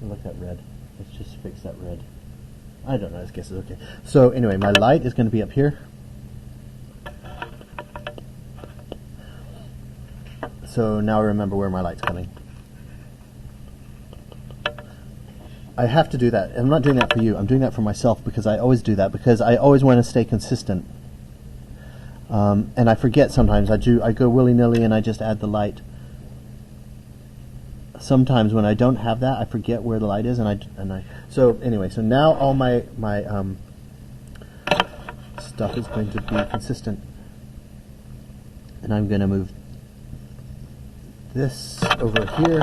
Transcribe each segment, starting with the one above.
like that red. Let's just fix that red. I don't know, I guess it's okay. So anyway, my light is going to be up here. So now I remember where my light's coming. I have to do that. I'm not doing that for you. I'm doing that for myself because I always do that because I always want to stay consistent. And I forget sometimes. I go willy-nilly and I just add the light. Sometimes when I don't have that, I forget where the light is, so anyway, so now all my stuff is going to be consistent, and I'm going to move this over here,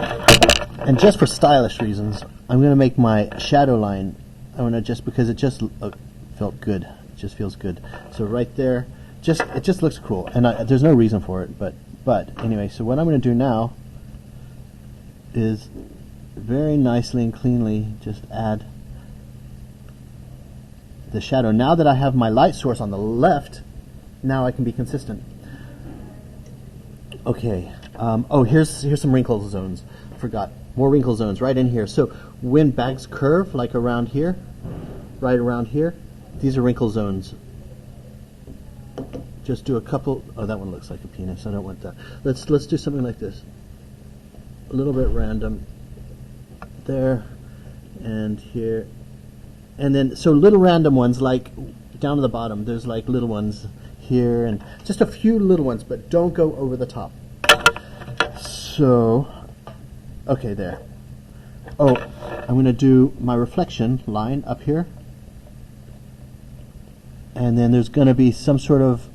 and just for stylish reasons, I'm going to make my shadow line. I want to just because it just felt good. It just feels good. So right there, it just looks cool, and there's no reason for it, but anyway. So what I'm going to do now is very nicely and cleanly just add the shadow. Now that I have my light source on the left, now I can be consistent. Okay. Here's some wrinkle zones. Forgot. More wrinkle zones right in here. So when bags curve, like around here, right around here, these are wrinkle zones. Just do a couple. Oh, that one looks like a penis. I don't want that. Let's do something like this. A little bit random there and here, and then so little random ones like down to the bottom. There's like little ones here and just a few little ones, but don't go over the top. So okay, there. Oh, I'm going to do my reflection line up here, and then there's going to be some sort of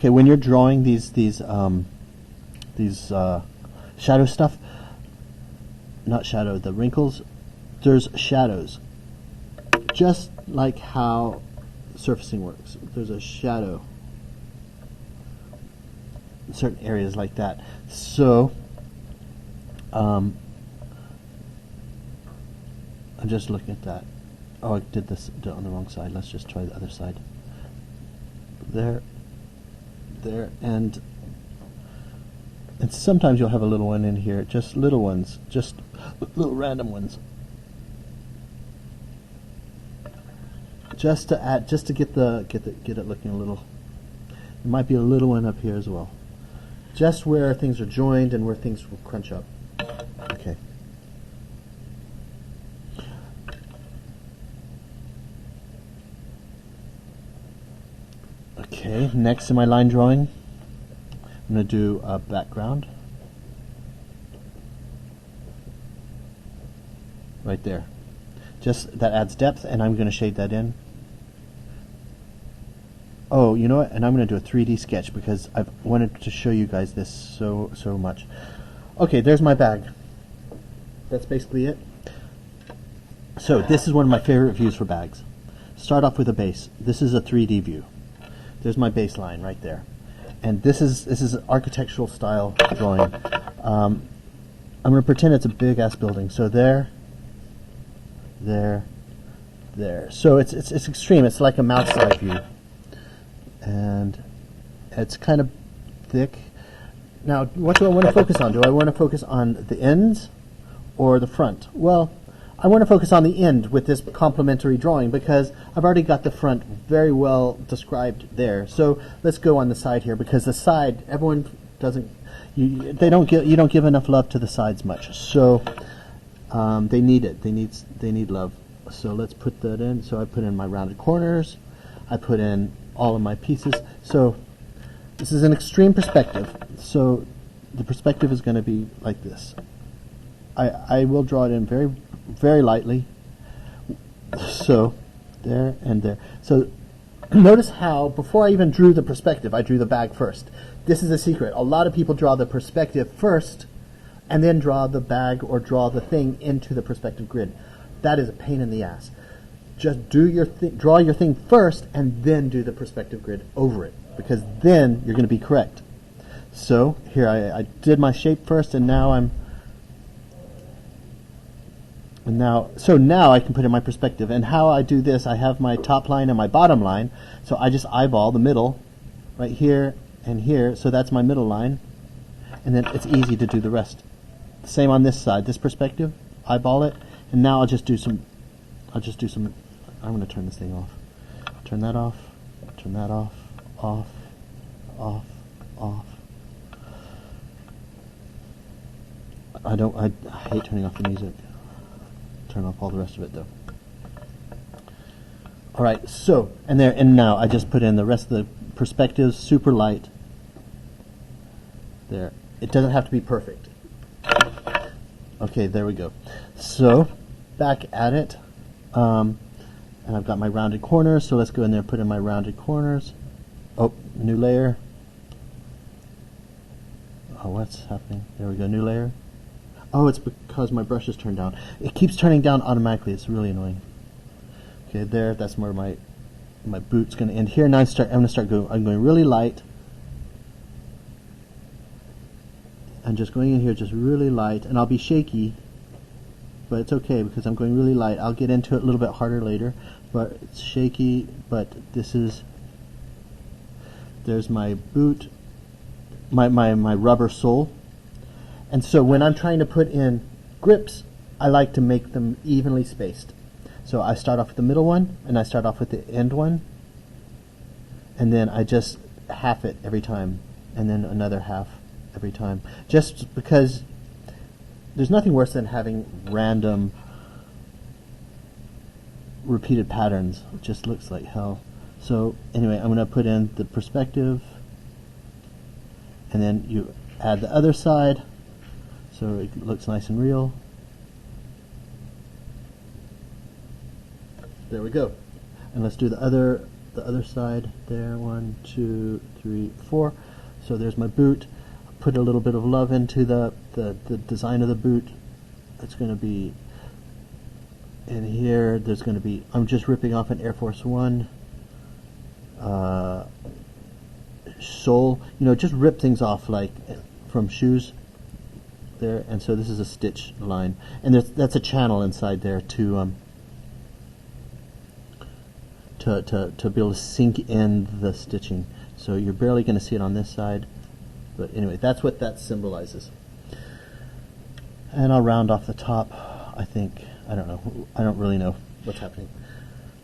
when you're drawing these shadow stuff, not shadow, the wrinkles, there's shadows. Just like how surfacing works. There's a shadow in certain areas like that. So, I'm just looking at that. Oh, I did this on the wrong side. Let's just try the other side. There, and sometimes you'll have a little one in here, just little ones, just little random ones, just to add, just to get it looking a little. There might be a little one up here as well, just where things are joined and where things will crunch up. Okay. Okay. Next in my line drawing, I'm going to do a background right there. Just that adds depth, and I'm going to shade that in. Oh, you know what? And I'm going to do a 3D sketch because I've wanted to show you guys this so much. Okay, there's my bag. That's basically it. So this is one of my favorite views for bags. Start off with a base. This is a 3D view. There's my baseline right there. And this is an architectural style drawing. I'm going to pretend it's a big ass building. So there. So it's extreme. It's like a mouse eye view, and it's kind of thick. Now, what do I want to focus on? Do I want to focus on the ends or the front? Well, I want to focus on the end with this complementary drawing because I've already got the front very well described there. So let's go on the side here because the side, everyone doesn't, you don't give enough love to the sides much. So they need it. They need love. So let's put that in. So I put in my rounded corners. I put in all of my pieces. So this is an extreme perspective. So the perspective is going to be like this. I will draw it in very, very lightly. So there and there. So notice how before I even drew the perspective, I drew the bag first. This is a secret. A lot of people draw the perspective first and then draw the bag or draw the thing into the perspective grid. That is a pain in the ass. Just do your draw your thing first and then do the perspective grid over it, because then you're going to be correct. So here I did my shape first, and now now I can put in my perspective. And how I do this, I have my top line and my bottom line, so I just eyeball the middle right here and here, so that's my middle line, and then it's easy to do the rest. Same on this side, this perspective. Eyeball it, and now I'll just do some. I'm going to turn this thing off. Turn that off. Turn that off. Off. Off. Off. I hate turning off the music. Turn off all the rest of it though. Alright, so, and now I just put in the rest of the perspectives, super light. There. It doesn't have to be perfect. Okay, there we go. So, back at it. And I've got my rounded corners, so let's go in there and put in my rounded corners. Oh, new layer. Oh, what's happening? There we go, new layer. Oh, it's because my brush is turned down. It keeps turning down automatically. It's really annoying. Okay, there. That's where my boot's going to end here. Now I'm going to start going. I'm going really light. I'm just going in here, just really light, and I'll be shaky, but it's okay because I'm going really light. I'll get into it a little bit harder later, but it's shaky. But there's my boot, my rubber sole. And so when I'm trying to put in grips, I like to make them evenly spaced. So I start off with the middle one, and I start off with the end one, and then I just half it every time, and then another half every time. Just because there's nothing worse than having random repeated patterns. It just looks like hell. So anyway, I'm going to put in the perspective, and then you add the other side. So it looks nice and real. There we go. And let's do the other side there. 1, 2, 3, 4. So there's my boot. Put a little bit of love into the design of the boot. It's going to be in here. There's going to be, I'm just ripping off an Air Force One sole. You know, just rip things off like from shoes. There, and so this is a stitch line, and that's a channel inside there to be able to sink in the stitching. So you're barely going to see it on this side, but anyway, that's what that symbolizes. And I'll round off the top. I think, I don't know, I don't really know what's happening.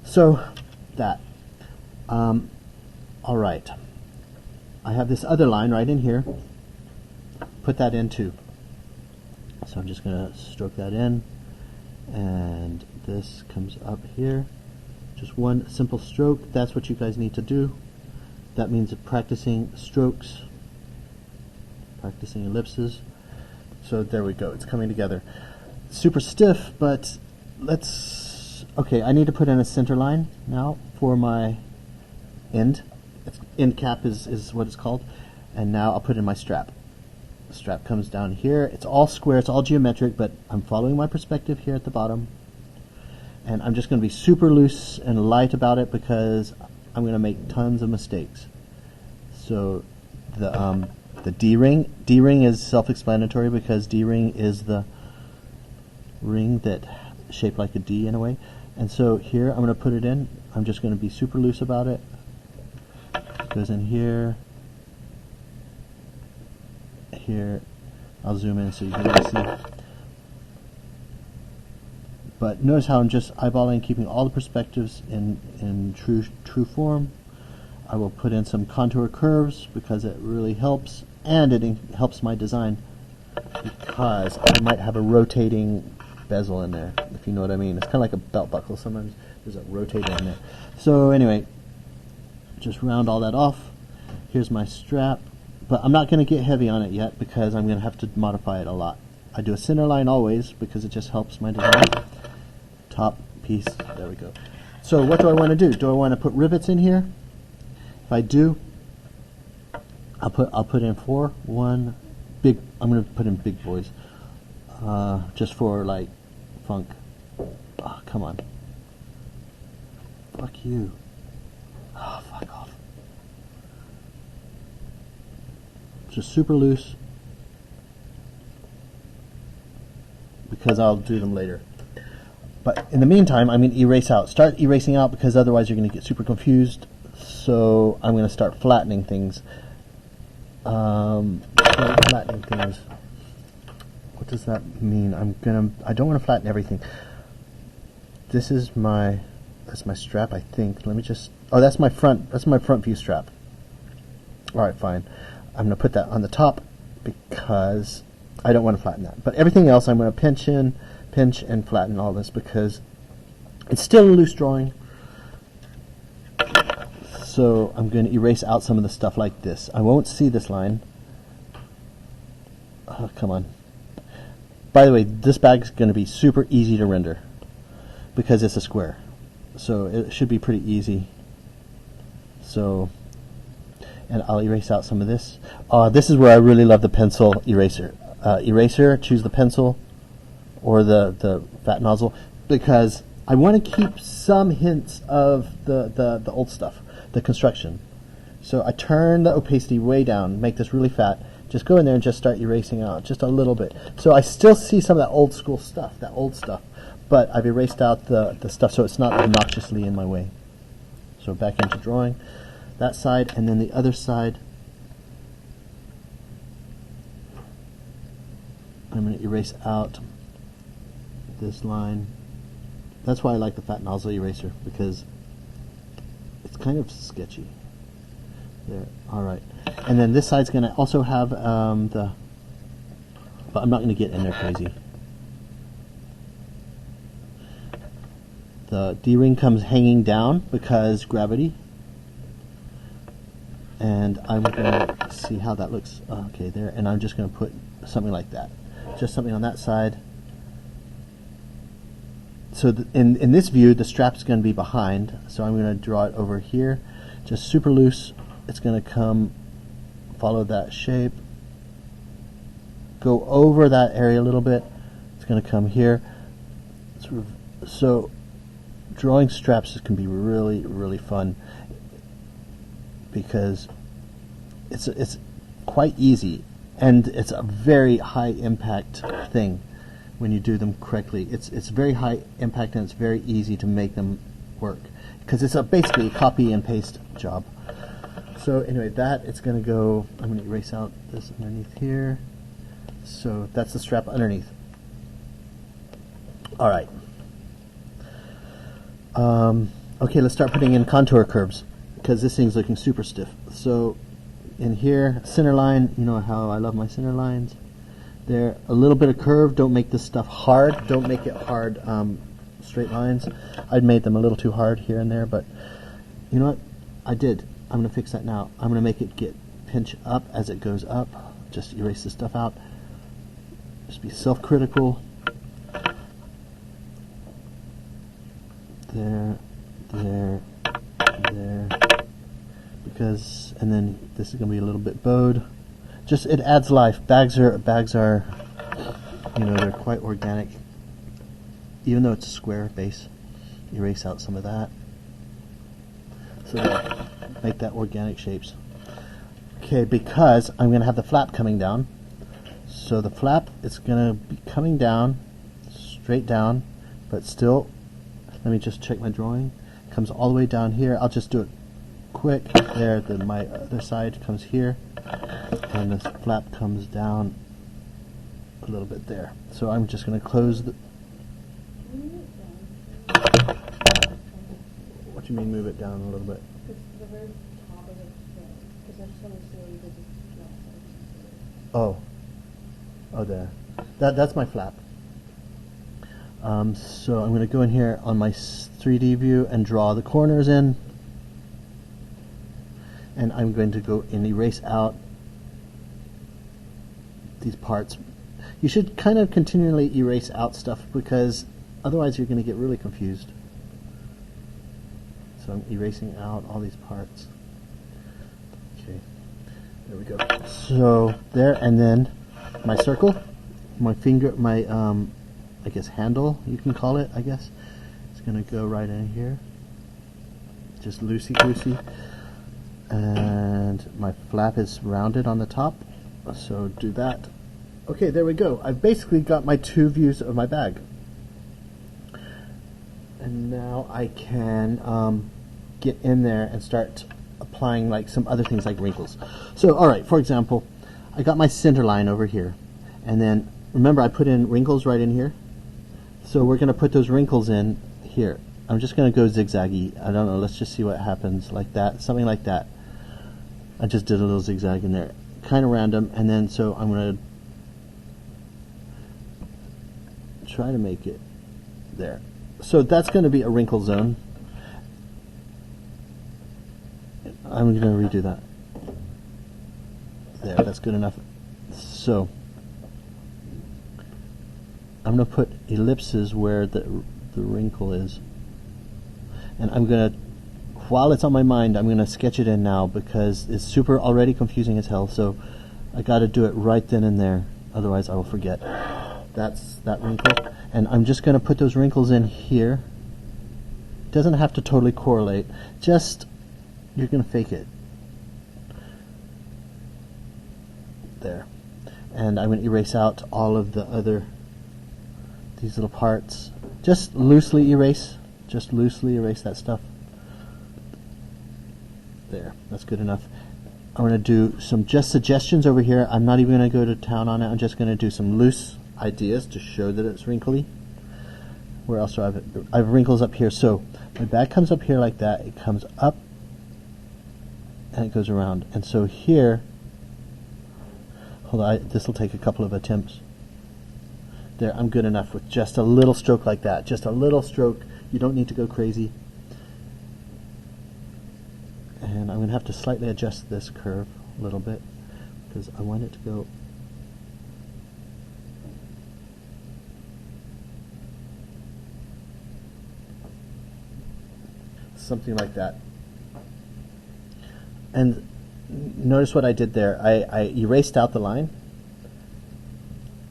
So that all right, I have this other line right in here. Put that in too. So I'm just going to stroke that in, and this comes up here. Just one simple stroke. That's what you guys need to do. That means practicing strokes, practicing ellipses. So there we go. It's coming together. Super stiff, but okay, I need to put in a center line now for my end. End cap is what it's called. And now I'll put in my strap. The strap comes down here. It's all square, it's all geometric, but I'm following my perspective here at the bottom. And I'm just going to be super loose and light about it because I'm going to make tons of mistakes. So the D-ring is self-explanatory because D-ring is the ring that shaped like a D in a way. And so here I'm going to put it in. I'm just going to be super loose about it. It goes in here. Here, I'll zoom in so you can really see. But notice how I'm just eyeballing, keeping all the perspectives in true form. I will put in some contour curves because it really helps, and it helps my design because I might have a rotating bezel in there, if you know what I mean. It's kind of like a belt buckle. Sometimes there's a rotator in there. So anyway, just round all that off. Here's my strap. But I'm not going to get heavy on it yet because I'm going to have to modify it a lot. I do a center line always because it just helps my design. Top piece, there we go. So what do I want to do? Do I want to put rivets in here? If I do, I'll put in 4. One big. I'm going to put in big boys, just for like funk. Oh, come on. Fuck you. Oh, fuck off. Just super loose because I'll do them later. But in the meantime, I'm going to erase out. Start erasing out because otherwise you're going to get super confused. So I'm going to start flattening ththings. What does that mean? I don't want to flatten everything. This is that's my strap, I think. Let me just, oh, that's my front view strap. All right, fine. I'm going to put that on the top because I don't want to flatten that. But everything else, I'm going to pinch and flatten all this because it's still a loose drawing. So I'm going to erase out some of the stuff like this. I won't see this line. Oh, come on. By the way, this bag's going to be super easy to render because it's a square. So it should be pretty easy. So, and I'll erase out some of this. This is where I really love the pencil eraser. Choose the pencil or the fat nozzle because I want to keep some hints of the old stuff, the construction. So I turn the opacity way down, make this really fat. Just go in there and just start erasing out just a little bit. So I still see some of that old school stuff, that old stuff, but I've erased out the stuff so it's not obnoxiously in my way. So back into drawing that side, and then the other side I'm going to erase out this line. That's why I like the fat nozzle eraser, because it's kind of sketchy. There, all right. And then this side's going to also have but I'm not going to get in there crazy. The D-ring comes hanging down because gravity. And I'm going to see how that looks. Okay, there. And I'm just going to put something like that. Just something on that side. So in this view, the strap's going to be behind. So I'm going to draw it over here. Just super loose. It's going to come, follow that shape. Go over that area a little bit. It's going to come here. So drawing straps can be really, really fun because it's quite easy, and it's a very high impact thing when you do them correctly. It's very high impact, and it's very easy to make them work because it's basically a copy and paste job. So anyway, that it's going to go. I'm going to erase out this underneath here. So that's the strap underneath. All right. Okay, let's start putting in contour curves because this thing's looking super stiff. So in here, center line, you know how I love my center lines. There, a little bit of curve. Don't make this stuff hard. Don't make it hard straight lines. I'd made them a little too hard here and there, but you know what? I did. I'm going to fix that now. I'm going to make it pinch up as it goes up. Just erase this stuff out. Just be self-critical. There, there, there. Because, and then this is going to be a little bit bowed. Just, it adds life. Bags are, you know, they're quite organic. Even though it's a square base, erase out some of that. So that, make that organic shapes. Okay, because I'm going to have the flap coming down. So the flap is going to be coming down, straight down, but still, let me just check my drawing. It comes all the way down here. I'll just do it quick. There, my other side comes here, and this flap comes down a little bit there. So I'm just going to close the... What do you mean move it down a little bit? The very top of it, because I just want to see that it's Oh, there. That's my flap. So I'm going to go in here on my 3D view and draw the corners in. And I'm going to go and erase out these parts. You should kind of continually erase out stuff because otherwise you're going to get really confused. So I'm erasing out all these parts. Okay, there we go. So there, and then my circle, my finger, my I guess handle, you can call it, I guess. It's going to go right in here. Just loosey-goosey. And my flap is rounded on the top, so do that. Okay, there we go. I've basically got my two views of my bag. And now I can get in there and start applying like some other things like wrinkles. So, all right, for example, I got my center line over here, and then remember I put in wrinkles right in here. So we're going to put those wrinkles in here. I'm just going to go zigzaggy. I don't know. Let's just see what happens, like that, something like that. I just did a little zigzag in there, kind of random, and then so I'm going to try to make it there. So that's going to be a wrinkle zone. I'm going to redo that. There, that's good enough. So I'm going to put ellipses where the wrinkle is. And I'm going to, while it's on my mind, I'm going to sketch it in now because it's super already confusing as hell. So I got to do it right then and there. Otherwise I will forget. That's that wrinkle. And I'm just going to put those wrinkles in here. It doesn't have to totally correlate. Just, you're going to fake it. There. And I'm going to erase out all of the other, these little parts. Just loosely erase. Just loosely erase that stuff. There. That's good enough. I'm going to do some just suggestions over here. I'm not even going to go to town on it. I'm just going to do some loose ideas to show that it's wrinkly. Where else do I have wrinkles up here? So my bag comes up here like that. It comes up and it goes around. And so here, hold on, this will take a couple of attempts. There, I'm good enough with just a little stroke like that. Just a little stroke. You don't need to go crazy. And I'm going to have to slightly adjust this curve a little bit because I want it to go something like that. And notice what I did there. I erased out the line.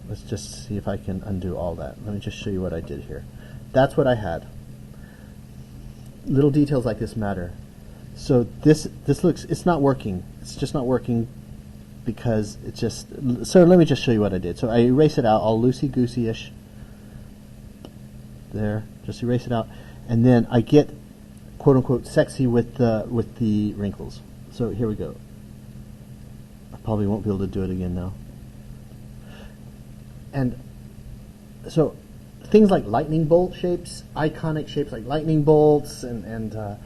Let's just see if I can undo all that. Let me just show you what I did here. That's what I had. Little details like this matter. So this looks, it's not working. It's just not working because it's just, so let me just show you what I did. So I erase it out all loosey-goosey-ish. There, just erase it out. And then I get quote-unquote sexy with the wrinkles. So here we go. I probably won't be able to do it again now. And so things like lightning bolt shapes, iconic shapes like lightning bolts and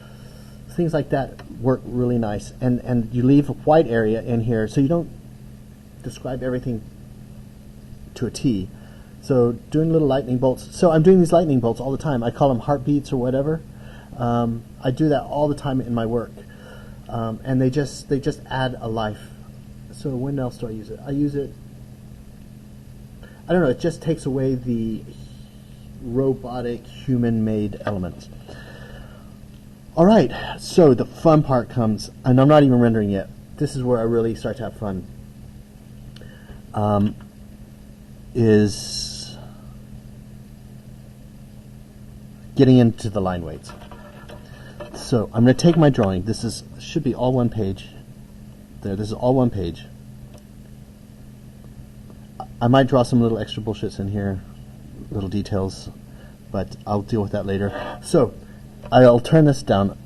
things like that work really nice. And you leave a white area in here so you don't describe everything to a T. So doing little lightning bolts. So I'm doing these lightning bolts all the time. I call them heartbeats or whatever. I do that all the time in my work. And they just add a life. So when else do I use it? I use it, I don't know, it just takes away the robotic, human-made elements. All right, so the fun part comes, and I'm not even rendering yet. This is where I really start to have fun. Is getting into the line weights. So I'm going to take my drawing. This should be all one page. There, this is all one page. I might draw some little extra bullshits in here, little details, but I'll deal with that later. So I'll turn this down.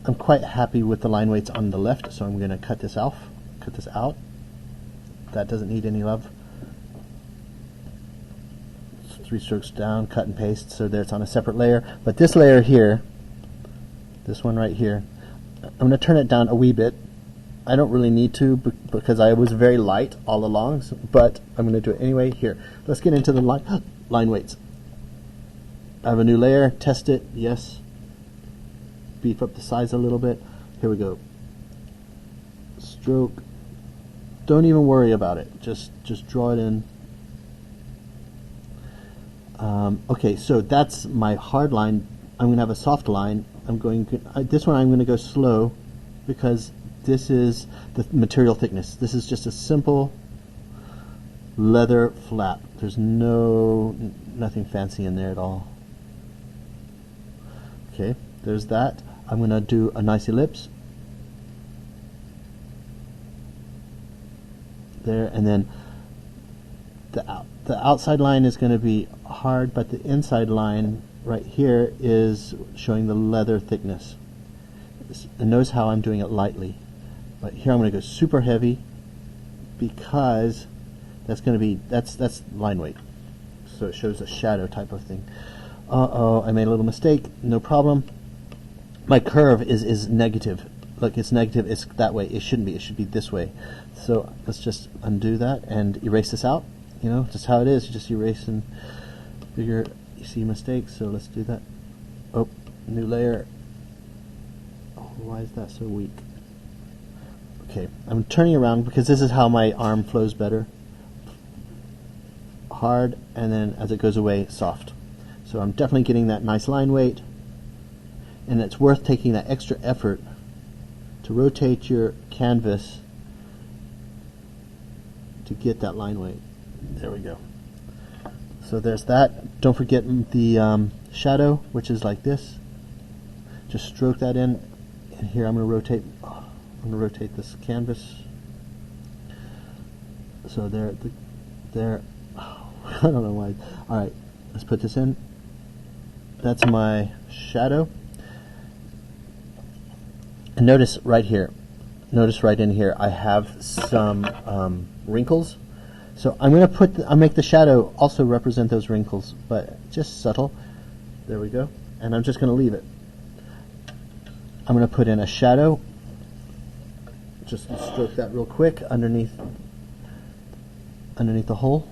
I'm quite happy with the line weights on the left, so I'm going to cut this off, cut this out. That doesn't need any love. 3 strokes down, cut and paste, so there it's on a separate layer. But this layer here, this one right here, I'm going to turn it down a wee bit. I don't really need to because I was very light all along, but I'm going to do it anyway. Here, let's get into the line weights. I have a new layer, test it, yes. Beef up the size a little bit. Here we go. Stroke. Don't even worry about it. Just draw it in. Okay, so that's my hard line. I'm going to have a soft line. This one I'm going to go slow because this is the material thickness. This is just a simple leather flap. There's nothing fancy in there at all. Okay, there's that. I'm going to do a nice ellipse. There, and then the outside line is going to be hard, but the inside line right here is showing the leather thickness. And notice how I'm doing it lightly. But here I'm going to go super heavy because That's going to be, that's line weight. So it shows a shadow type of thing. Uh-oh, I made a little mistake. No problem. My curve is negative. Look, it's negative. It's that way. It shouldn't be. It should be this way. So let's just undo that and erase this out. You know, just how it is. You just erase and figure you see mistakes. So let's do that. Oh, new layer. Oh, why is that so weak? Okay, I'm turning around because this is how my arm flows better. Hard, and then as it goes away, soft. So I'm definitely getting that nice line weight, and it's worth taking that extra effort to rotate your canvas to get that line weight. There we go. So there's that. Don't forget the shadow, which is like this. Just stroke that in, and here I'm going to rotate this canvas. So there. I don't know why. All right, let's put this in. That's my shadow. And notice right here, notice right in here, I have some wrinkles. So I'm going to I'll make the shadow also represent those wrinkles, but just subtle. There we go. And I'm just going to leave it. I'm going to put in a shadow. Just stroke that real quick underneath the hole.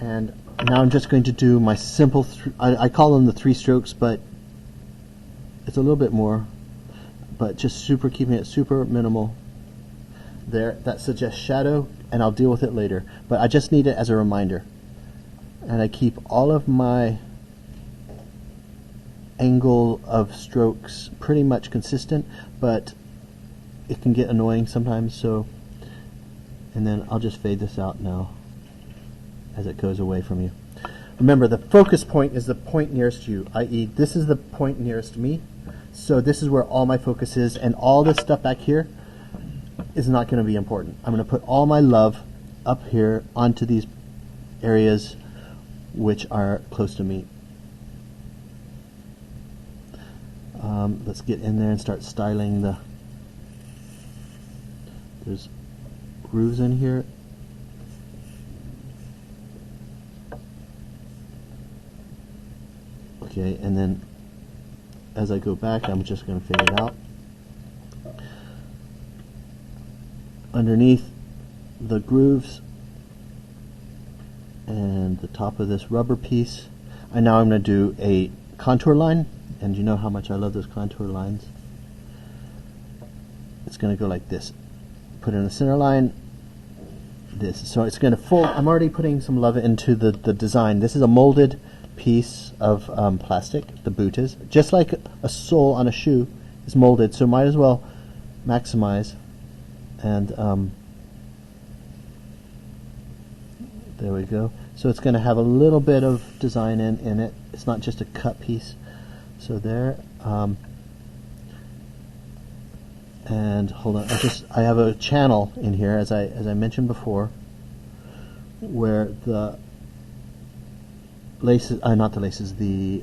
And now I'm just going to do my simple, I call them the 3 strokes, but it's a little bit more, but just keeping it super minimal. There, that suggests shadow, and I'll deal with it later, but I just need it as a reminder. And I keep all of my angle of strokes pretty much consistent, but it can get annoying sometimes, so, and then I'll just fade this out now as it goes away from you. Remember, the focus point is the point nearest you, i.e. this is the point nearest me, so this is where all my focus is, and all this stuff back here is not going to be important. I'm going to put all my love up here onto these areas which are close to me. Let's get in there and start styling there's grooves in here. Okay, and then as I go back, I'm just going to fade it out. Underneath the grooves and the top of this rubber piece, and now I'm going to do a contour line, and you know how much I love those contour lines. It's going to go like this. Put in the center line, this. So it's going to fold. I'm already putting some love into the design. This is a molded piece of plastic, the boot is. Just like a sole on a shoe is molded, so might as well maximize. And there we go. So it's going to have a little bit of design in it. It's not just a cut piece. So there. And hold on, I have a channel in here, as I mentioned before, where the laces, not the laces, the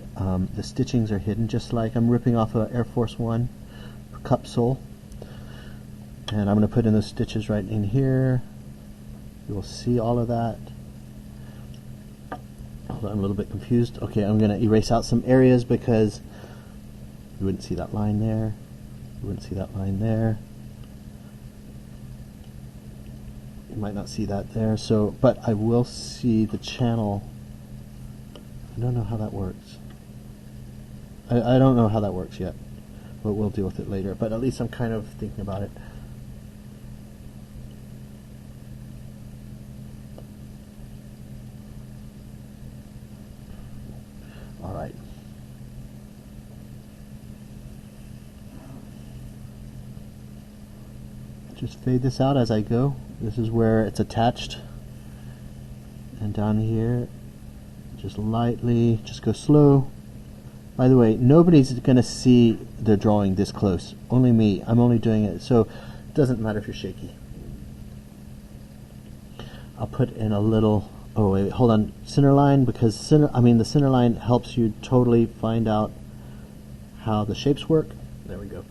stitchings are hidden, just like I'm ripping off a Air Force One cup sole. And I'm going to put in those stitches right in here. You will see all of that. Hold on, I'm a little bit confused. Okay, I'm going to erase out some areas because you wouldn't see that line there. You wouldn't see that line there. You might not see that there. So, but I will see the channel. I don't know how that works. I don't know how that works yet, but we'll deal with it later. But at least I'm kind of thinking about it. All right. Just fade this out as I go. This is where it's attached. And down here, just lightly, just go slow. By the way, nobody's going to see the drawing this close. Only me. I'm only doing it, so it doesn't matter if you're shaky. I'll put in a little, oh wait, hold on, center line, because the center line helps you totally find out how the shapes work. There we go.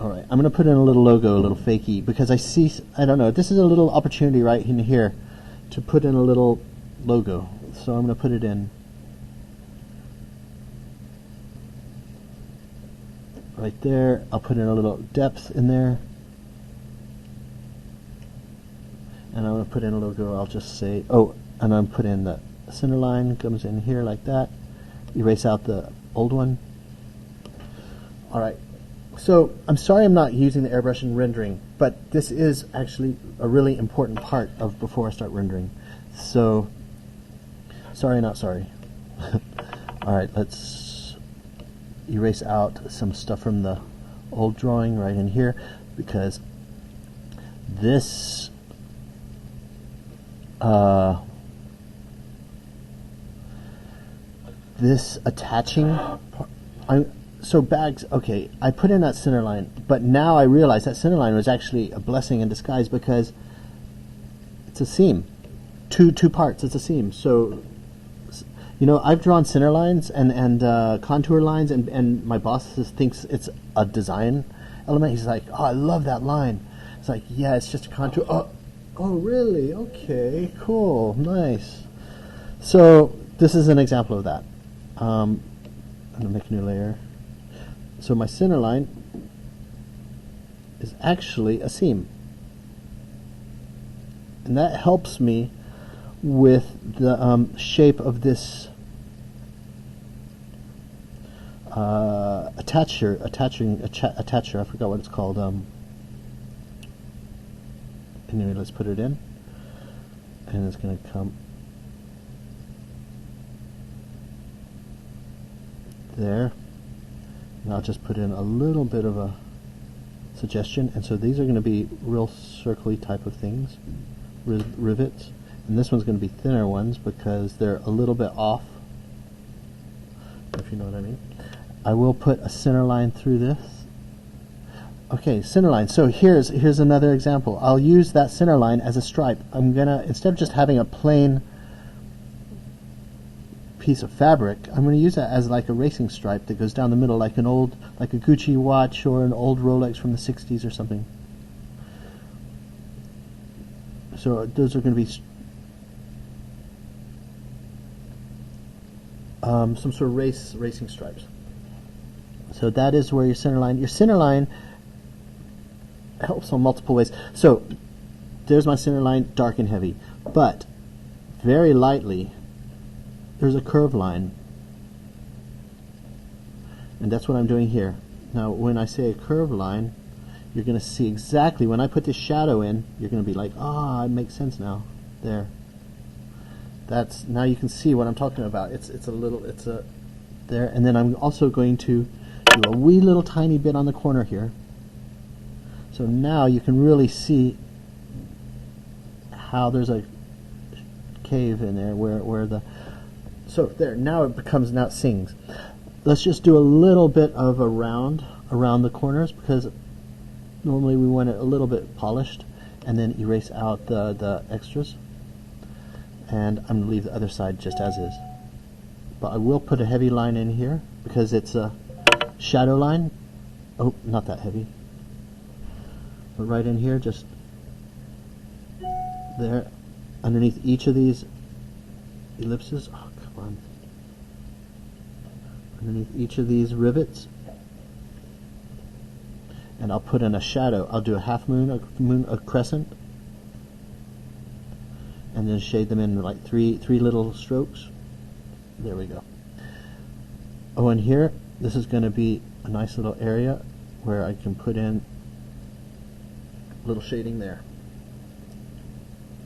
All right, I'm going to put in a little logo, a little fakey, because I don't know, this is a little opportunity right in here to put in a little logo. So I'm going to put it in right there. I'll put in a little depth in there. And I'm going to put in a logo. I'll just say, oh, and I'm put in the center line, comes in here like that. Erase out the old one. All right. So I'm sorry I'm not using the airbrush in rendering, but this is actually a really important part of before I start rendering. So, sorry, not sorry. All right, let's erase out some stuff from the old drawing right in here, because this this attaching so bags, okay, I put in that center line, but now I realize that center line was actually a blessing in disguise, because it's a seam. Two parts, it's a seam. So, you know, I've drawn center lines and contour lines, and my boss thinks it's a design element. He's like, oh, I love that line. It's like, yeah, it's just a contour. Oh, really? Okay, cool, nice. So this is an example of that. I'm going to make a new layer. So my center line is actually a seam. And that helps me with the shape of this attacher. I forgot what it's called. Anyway, let's put it in. And it's going to come there. And I'll just put in a little bit of a suggestion. And so these are going to be real circly type of things, rivets. And this one's going to be thinner ones because they're a little bit off, if you know what I mean. I will put a center line through this. Okay, center line. So here's another example. I'll use that center line as a stripe. I'm going to, instead of just having a plain piece of fabric, I'm going to use that as like a racing stripe that goes down the middle, like a Gucci watch or an old Rolex from the 60s or something. So those are going to be some sort of racing stripes. So that is where your center line helps on multiple ways. So there's my center line, dark and heavy, but very lightly there's a curve line, and that's what I'm doing here. Now when I say a curve line, you're going to see exactly, when I put this shadow in, you're going to be like, it makes sense now. There. That's, now you can see what I'm talking about. It's there, and then I'm also going to do a wee little tiny bit on the corner here. So now you can really see how there's a cave in there where the, so there, now it sings. Let's just do a little bit of a round around the corners, because normally we want it a little bit polished, and then erase out the extras. And I'm going to leave the other side just as is. But I will put a heavy line in here because it's a shadow line. Oh, not that heavy. But right in here, just there, underneath each of these ellipses. Oh, come on. Underneath each of these rivets. And I'll put in a shadow. I'll do a half moon, a crescent, and then shade them in like three little strokes. There we go. Oh, and here, this is going to be a nice little area where I can put in a little shading there.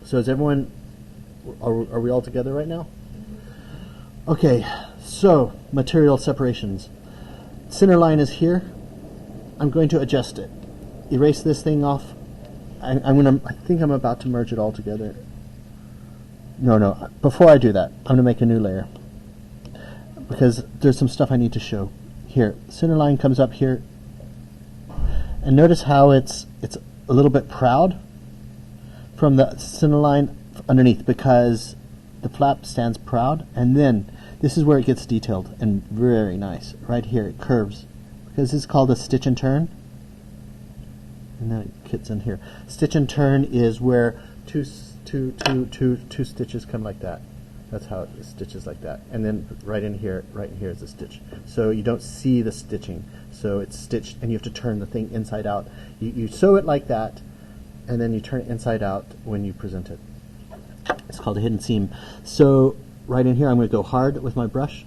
So is everyone, are we all together right now? Okay, so material separations. Center line is here. I'm going to adjust it. Erase this thing off. I think I'm about to merge it all together. No, before I do that, I'm going to make a new layer, because there's some stuff I need to show. Here, center line comes up here, and notice how it's a little bit proud from the center line underneath, because the flap stands proud, and then this is where it gets detailed and very nice. Right here, it curves, because it's called a stitch and turn. and then it gets in here. Stitch and turn is where two stitches come like that. That's how it stitches like that. And then right in here is a stitch. So you don't see the stitching. So it's stitched, and you have to turn the thing inside out. You sew it like that, and then you turn it inside out when you present it. It's called a hidden seam. So right in here, I'm going to go hard with my brush,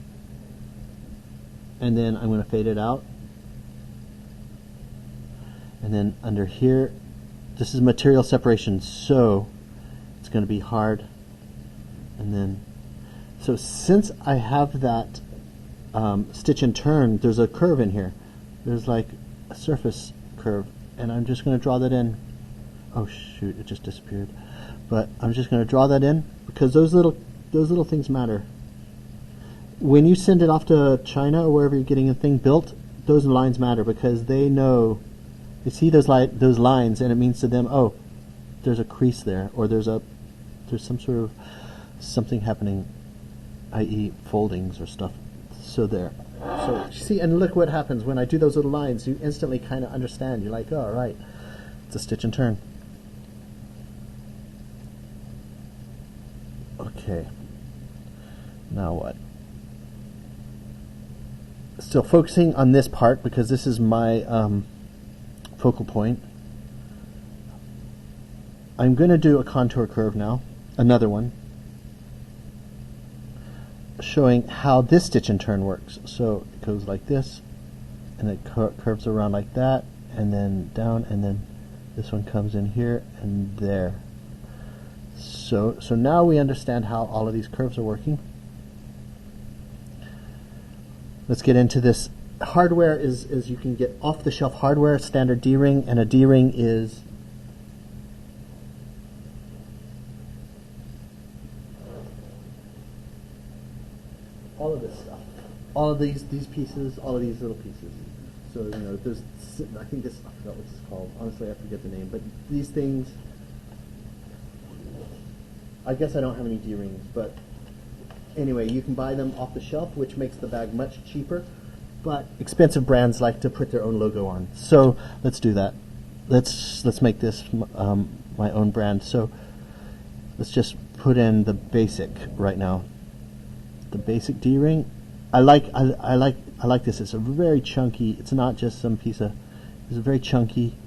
and then I'm going to fade it out. And then under here, this is material separation, so it's going to be hard. And then, so since I have that stitch and turn, there's a curve in here. There's like a surface curve, and I'm just going to draw that in. Oh shoot, it just disappeared. But I'm just going to draw that in because those little things matter. When you send it off to China or wherever you're getting a thing built, those lines matter because they know, they see those lines, and it means to them, oh, there's a crease there, or there's some sort of something happening, i.e. foldings or stuff. So there. So you see, and look what happens when I do those little lines. You instantly kind of understand. You're like, oh, all right, it's a stitch and turn. Okay. Now what? Still focusing on this part because this is my focal point. I'm going to do a contour curve now, another one, showing how this stitch and turn works. So it goes like this, and it curves around like that, and then down, and then this one comes in here and there. So now we understand how all of these curves are working. Let's get into this. Hardware is you can get off-the-shelf hardware, standard D-ring, and a D-ring is all of this stuff. All of these pieces, all of these little pieces. So, you know, there's, I think this, I forgot what it's called. Honestly, I forget the name. But these things, I guess I don't have any D-rings, but anyway, you can buy them off the shelf, which makes the bag much cheaper. But expensive brands like to put their own logo on. So let's do that. Let's make this my own brand. So let's just put in the basic right now. The basic D-ring. I like this. It's a very chunky. It's not just some piece of. It's a very chunky.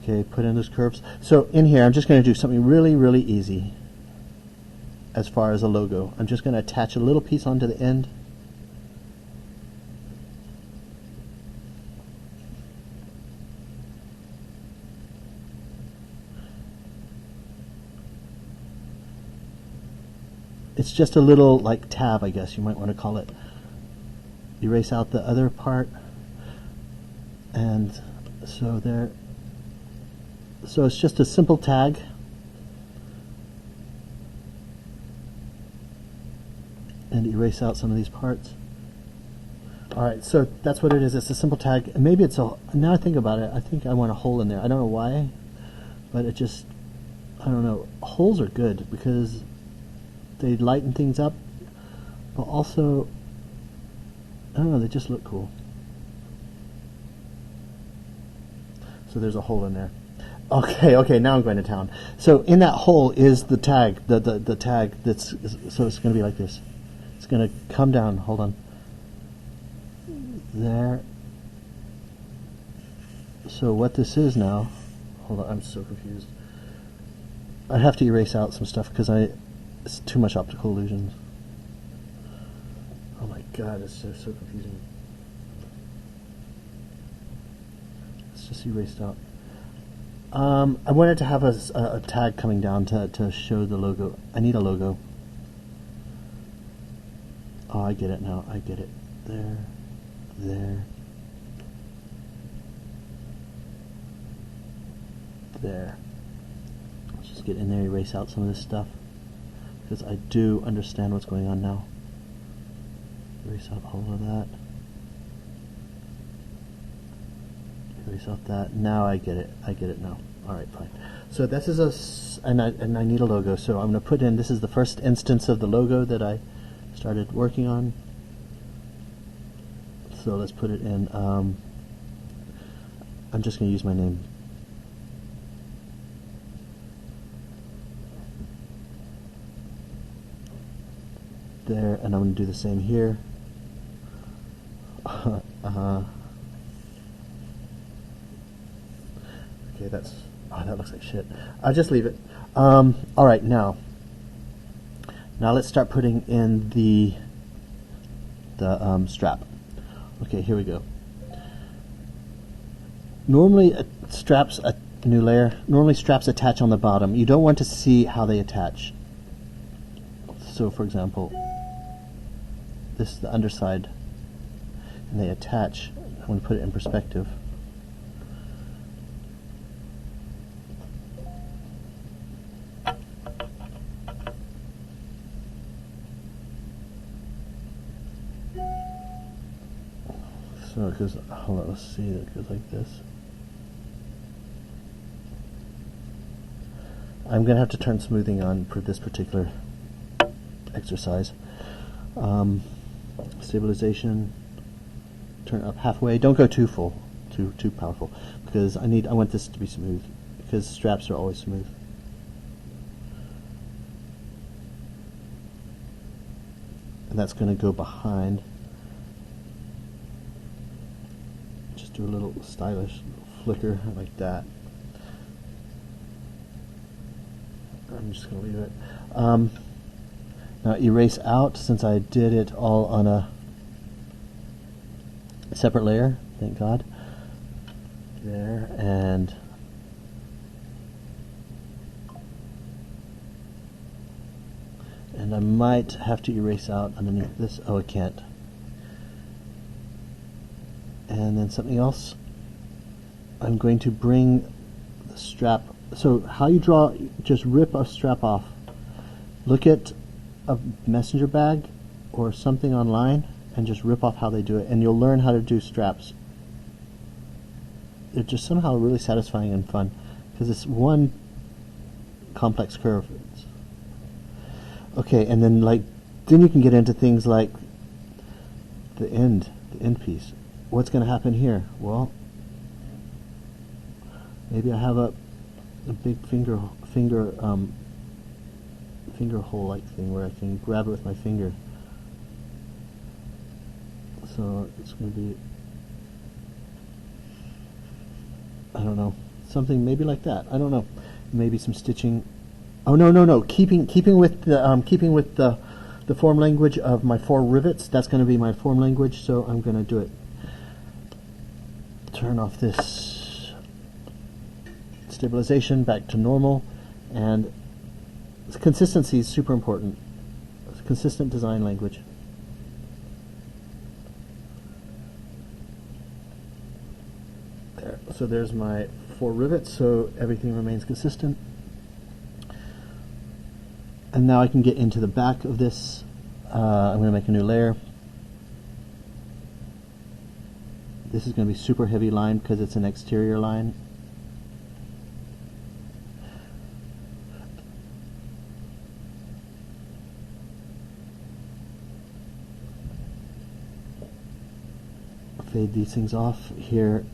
Okay, put in those curves. So in here, I'm just going to do something really, really easy. As far as a logo, I'm just going to attach a little piece onto the end. It's just a little like tab, I guess you might want to call it. Erase out the other part, and so there. So it's just a simple tag. And erase out some of these parts. Alright, so that's what it is. It's a simple tag. Maybe it's a, now I think about it, I think I want a hole in there. I don't know why, but it just, I don't know. Holes are good because they lighten things up, but also, I don't know, they just look cool. So there's a hole in there. Okay, now I'm going to town. So in that hole is the tag, the tag that's, so it's going to be like this. It's going to come down, hold on. There. So what this is now, hold on, I'm so confused. I have to erase out some stuff because it's too much optical illusions. Oh my god, it's so confusing. It's just erased out. I wanted to have a tag coming down to show the logo. I need a logo. Oh, I get it now. I get it. There. There. Let's just get in there, erase out some of this stuff. Because I do understand what's going on now. Erase out all of that. Erase out that. Now I get it. I get it now. Alright, fine. So this is and I need a logo. So I'm going to put in, this is the first instance of the logo that I started working on. So let's put it in, I'm just going to use my name. There, and I'm going to do the same here. Okay, that looks like shit. I'll just leave it. All right, now let's start putting in the strap. Okay, here we go. Normally straps attach on the bottom. You don't want to see how they attach. So, for example, this is the underside, and they attach. I'm going to put it in perspective. So it goes, hold on, let's see, it goes like this. I'm going to have to turn smoothing on for this particular exercise. Stabilization, turn up halfway. Don't go too full, too powerful, because I want this to be smooth, because straps are always smooth. And that's going to go behind. Just do a little stylish flicker like that. I'm just going to leave it. Now erase out, since I did it all on a separate layer, thank God. There, and I might have to erase out underneath this. Oh, I can't. And then something else. I'm going to bring the strap. So how you draw, just rip a strap off. Look at a messenger bag or something online and just rip off how they do it, and you'll learn how to do straps. They're just somehow really satisfying and fun, because it's one complex curve. Okay, and then then you can get into things like the end piece. What's going to happen here? Well, maybe I have a big finger hole like thing where I can grab it with my finger. So it's going to be, I don't know, something maybe like that. I don't know. Maybe some stitching. Oh no! Keeping with the form language of my 4 rivets. That's going to be my form language. So I'm going to do it. Turn off this stabilization back to normal, and consistency is super important. It's a consistent design language. There. So there's my 4 rivets, so everything remains consistent. And now I can get into the back of this. I'm going to make a new layer. This is going to be super heavy line because it's an exterior line. Fade these things off here.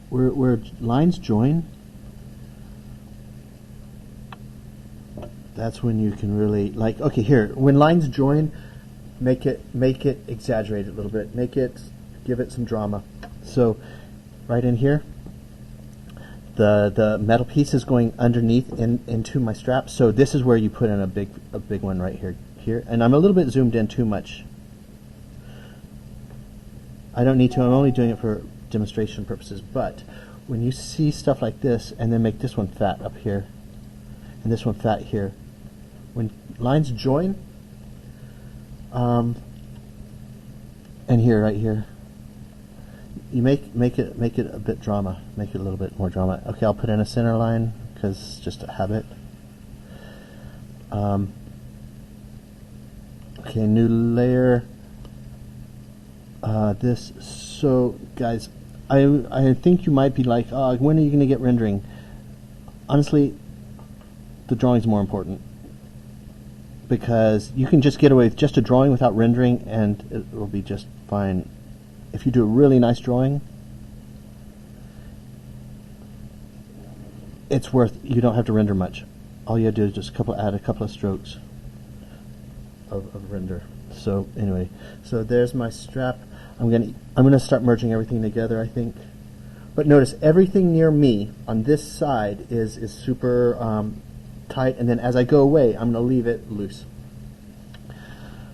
Where lines join, that's when you can really, like, okay, here, when lines join, make it exaggerate it a little bit, give it some drama. So right in here, the metal piece is going underneath into my strap, so this is where you put in a big one right here, and I'm a little bit zoomed in too much. I don't need to, I'm only doing it for demonstration purposes, but when you see stuff like this, and then make this one fat up here, and this one fat here, when lines join, and here, right here, you make it a bit drama, make it a little bit more drama. Okay, I'll put in a center line, because just a habit. Okay, new layer. So guys, I think you might be like, oh, when are you going to get rendering? Honestly, the drawing's more important, because you can just get away with just a drawing without rendering, and it will be just fine. if you do a really nice drawing, it's worth, you don't have to render much. All you have to do is just add a couple of strokes of render. So anyway, so there's my strap. I'm gonna start merging everything together, I think. But notice everything near me on this side is super tight, and then as I go away, I'm gonna leave it loose.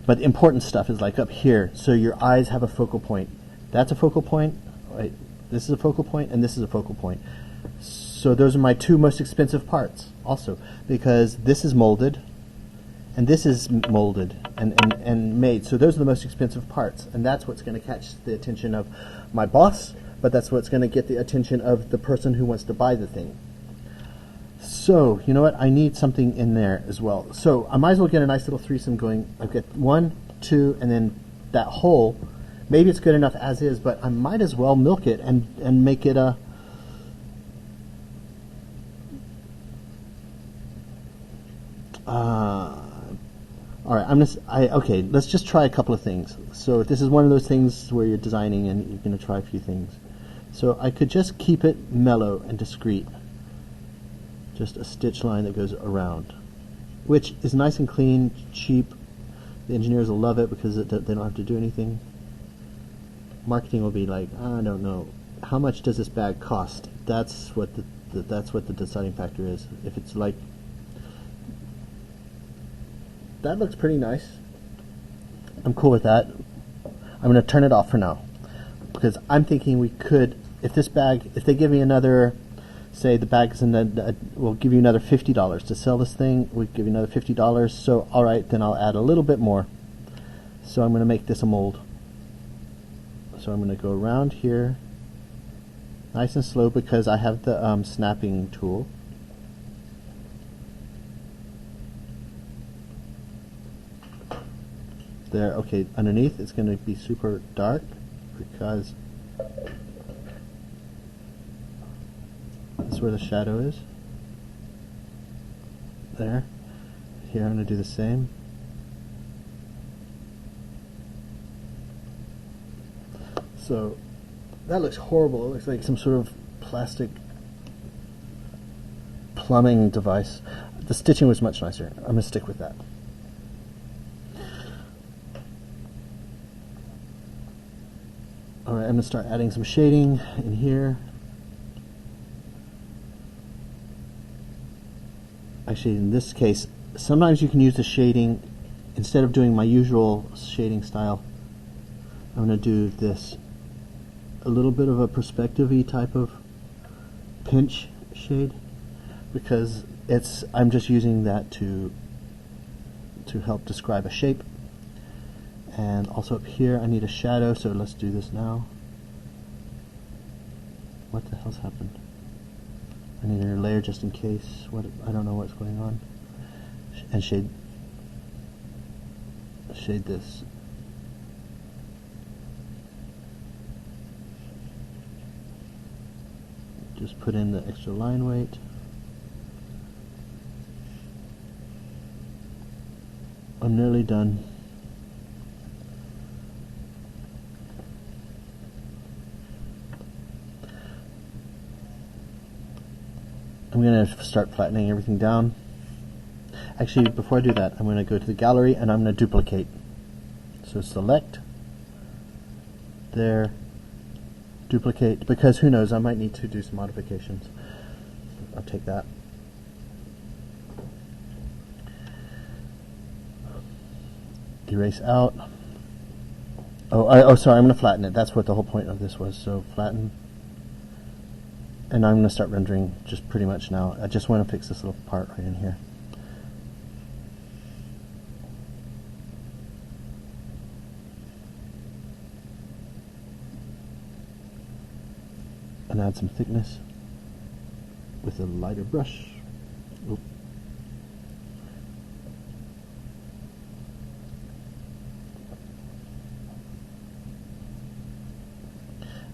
But the important stuff is like up here, so your eyes have a focal point. That's a focal point. Right? This is a focal point, and this is a focal point. So those are my two most expensive parts also, because this is molded and this is molded and made. So those are the most expensive parts, and that's what's going to catch the attention of my boss, but that's what's going to get the attention of the person who wants to buy the thing. So, you know what? I need something in there as well. So I might as well get a nice little threesome going. I've got 1, 2, and then that hole. Maybe it's good enough as is, but I might as well milk it and make it a... all right, okay, let's just try a couple of things. So this is one of those things where you're designing and you're going to try a few things. So I could just keep it mellow and discreet. Just a stitch line that goes around, which is nice and clean, cheap. The engineers will love it because they don't have to do anything. Marketing will be like, I don't know, how much does this bag cost? That's what the deciding factor is. If it's like, that looks pretty nice, I'm cool with that. I'm going to turn it off for now, because I'm thinking we could, if they give me another, say the bag is we'll give you another $50 to sell this thing, we'll give you another $50, so alright, then I'll add a little bit more. So I'm going to make this a mold. So I'm going to go around here, nice and slow, because I have the snapping tool. There, okay, underneath it's going to be super dark because that's where the shadow is. There. Here I'm going to do the same. So that looks horrible. It looks like some sort of plastic plumbing device. The stitching was much nicer. I'm going to stick with that. Alright, I'm going to start adding some shading in here. Actually, in this case, sometimes you can use the shading, instead of doing my usual shading style, I'm going to do this, a little bit of a perspective-y type of pinch shade, because I'm just using that to help describe a shape. And also up here I need a shadow, so let's do this now. What the hell's happened? I need a layer just in case. I don't know what's going on. And shade this. Just put in the extra line weight. I'm nearly done. I'm going to start flattening everything down. Actually, before I do that, I'm going to go to the gallery and I'm going to duplicate. So select, there, duplicate, because who knows, I might need to do some modifications. I'll take that. Erase out. Oh, sorry, I'm going to flatten it. That's what the whole point of this was. So flatten. And I'm going to start rendering just pretty much now. I just want to fix this little part right in here. And add some thickness with a lighter brush. Oop.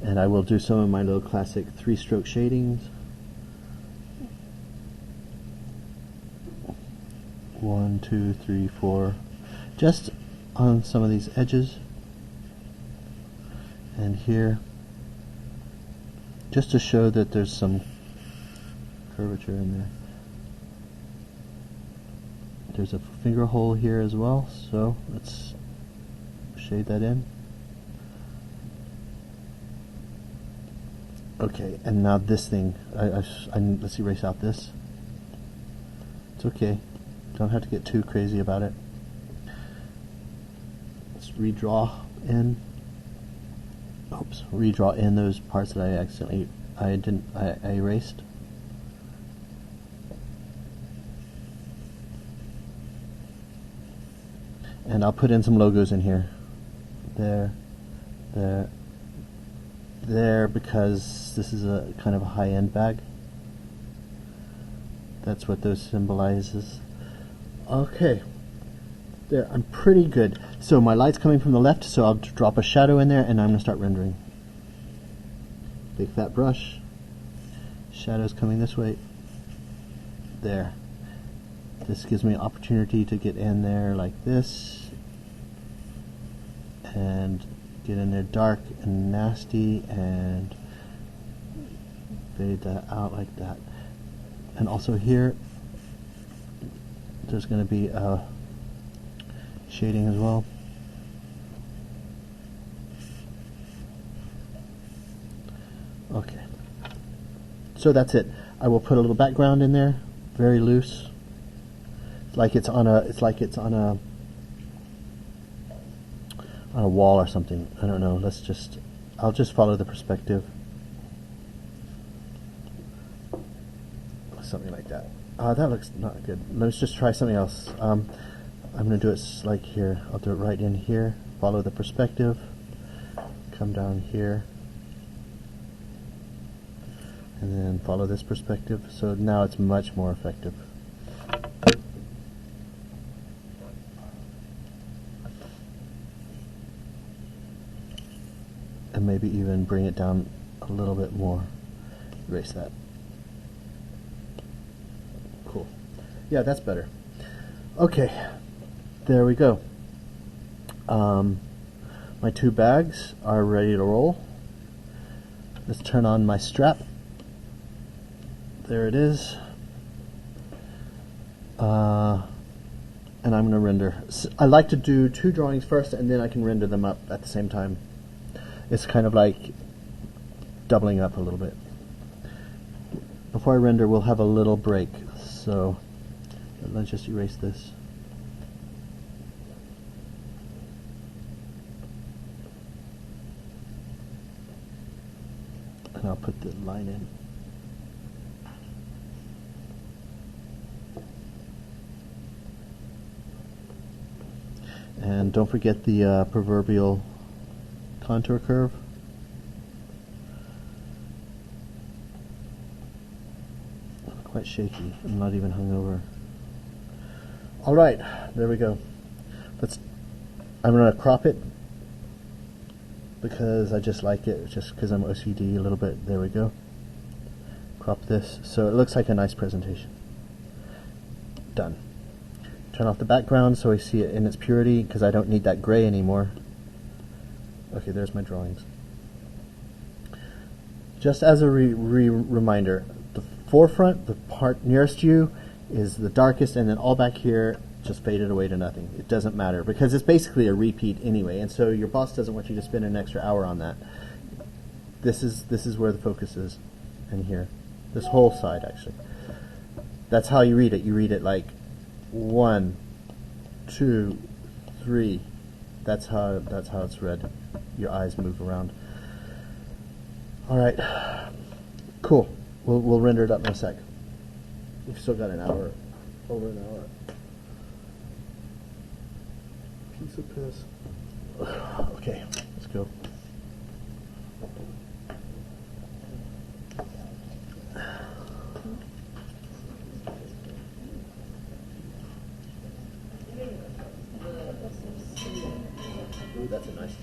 And I will do some of my little classic 3-stroke shadings. 1, 2, 3, 4, just on some of these edges. and here, just to show that there's some curvature in there. There's a finger hole here as well, so let's shade that in. Okay, and now this thing, let's erase out this. It's okay, don't have to get too crazy about it. Let's redraw in. Oops, redraw in those parts that I erased. And I'll put in some logos in here. There, there, there, because this is a kind of a high-end bag. That's what those symbolizes. Okay, there, I'm pretty good. So my light's coming from the left, so I'll drop a shadow in there and I'm going to start rendering. Big fat brush. Shadow's coming this way. There. This gives me an opportunity to get in there like this and get in there dark and nasty and fade that out like that. And also here there's going to be a shading as well. Okay, so that's it. I will put a little background in there, very loose. It's like it's on a wall or something. I don't know. I'll just follow the perspective. Something like that. That looks not good. Let's just try something else. I'm going to do it like here. I'll do it right in here. Follow the perspective. Come down here. And then follow this perspective. So now it's much more effective. And maybe even bring it down a little bit more. Erase that. Cool. Yeah, that's better. Okay, there we go. My two bags are ready to roll. Let's turn on my strap. There it is. And I'm going to render. I like to do two drawings first and then I can render them up at the same time. It's kind of like doubling up a little bit. Before I render, we'll have a little break. So let's just erase this. And I'll put the line in. And don't forget the proverbial contour curve. I'm quite shaky. I'm not even hungover. All right, there we go. I'm going to crop it because I just like it, just because I'm OCD a little bit. There we go. Crop this so it looks like a nice presentation. Done. Turn off the background so I see it in its purity because I don't need that gray anymore. Okay, there's my drawings. Just as a reminder, the forefront, the part nearest you, is the darkest, and then all back here just faded away to nothing. It doesn't matter because it's basically a repeat anyway, and so your boss doesn't want you to spend an extra hour on that. This is where the focus is, and here, this whole side actually. That's how you read it. You read it like 1, 2, 3. That's how it's read. Your eyes move around. All right, cool. We'll render it up in a sec. We've still got an hour, over an hour. Piece of piss. Okay, let's go. Ooh, that's a nice.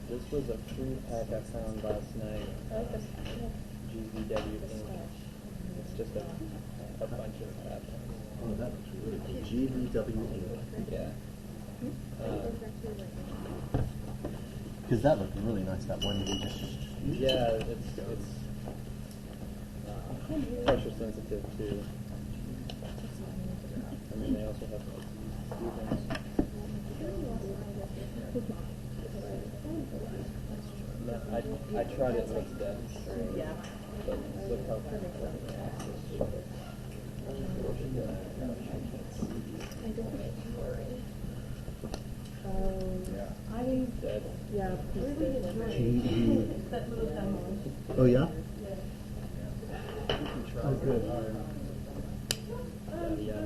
This was a free pack I found last night. I like this. GVW ink. It's just a bunch of patterns. Oh, that looks really cool. GVW ink. Yeah. Because that looked really nice, that one you just... Yeah, it's pressure sensitive too. I mean, they also have Stevens. I tried it with depth. Yeah. But look how dead. Yeah. Oh, yeah? Oh, good. Yeah.